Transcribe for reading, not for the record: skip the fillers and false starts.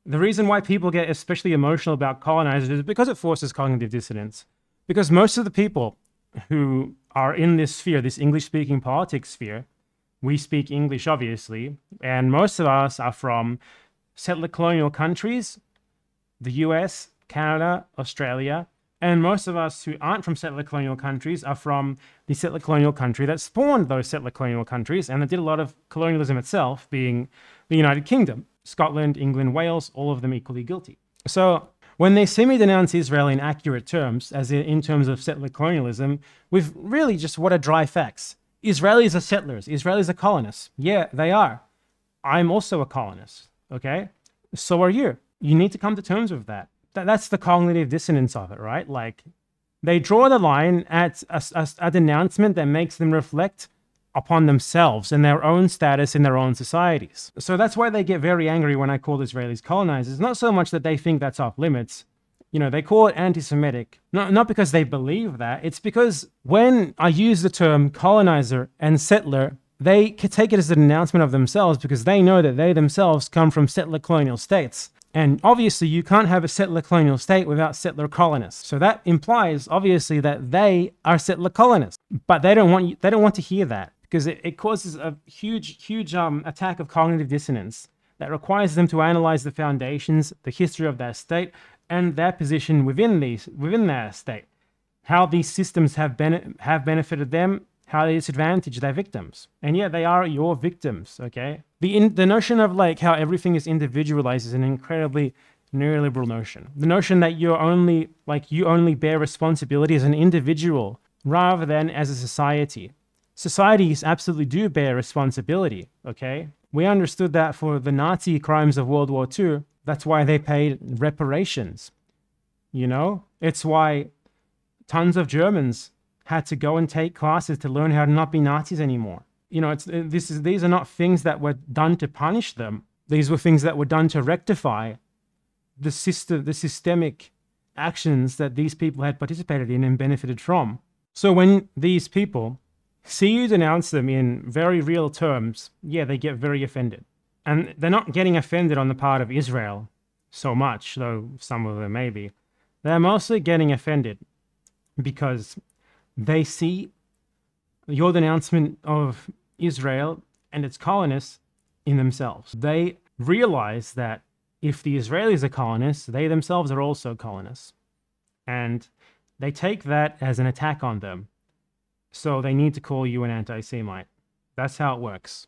The reason why people get especially emotional about colonizers is because it forces cognitive dissonance. Because most of the people who are in this sphere, this English-speaking politics sphere, we speak English, obviously, and most of us are from settler colonial countries, the US, Canada, Australia, and most of us who aren't from settler colonial countries are from the settler colonial country that spawned those settler colonial countries and that did a lot of colonialism itself, being the United Kingdom. Scotland, England, Wales, all of them equally guilty. So when they see me denounce Israel in accurate terms, as in terms of settler colonialism, with really just what are dry facts. Israelis are settlers. Israelis are colonists. Yeah, they are. I'm also a colonist, okay? So are you. You need to come to terms with that. That's the cognitive dissonance of it, right? Like, they draw the line at a denouncement that makes them reflect upon themselves and their own status in their own societies. So that's why they get very angry when I call Israelis colonizers. Not so much that they think that's off limits. You know, they call it anti-Semitic. Not because they believe that. It's because when I use the term colonizer and settler, they can take it as an announcement of themselves because they know that they themselves come from settler colonial states. And obviously, you can't have a settler colonial state without settler colonists. So that implies, obviously, that they are settler colonists. But they don't want to hear that because it causes a huge attack of cognitive dissonance that requires them to analyze the foundations, the history of their state, and their position within their state, how these systems have benefited them, how they disadvantage their victims. And yet they are your victims, okay? The notion of like how everything is individualized is an incredibly neoliberal notion. The notion that you only bear responsibility as an individual rather than as a society. Societies absolutely do bear responsibility, okay? We understood that for the Nazi crimes of World War II. That's why they paid reparations. You know? It's why tons of Germans had to go and take classes to learn how to not be Nazis anymore. You know, these are not things that were done to punish them. These were things that were done to rectify the systemic actions that these people had participated in and benefited from. So when these people see you denounce them in very real terms, yeah, they get very offended. And they're not getting offended on the part of Israel so much, though some of them may be. They're mostly getting offended because they see your denouncement of Israel and its colonists in themselves. They realize that if the Israelis are colonists, they themselves are also colonists. And they take that as an attack on them. So they need to call you an anti-Semite. That's how it works.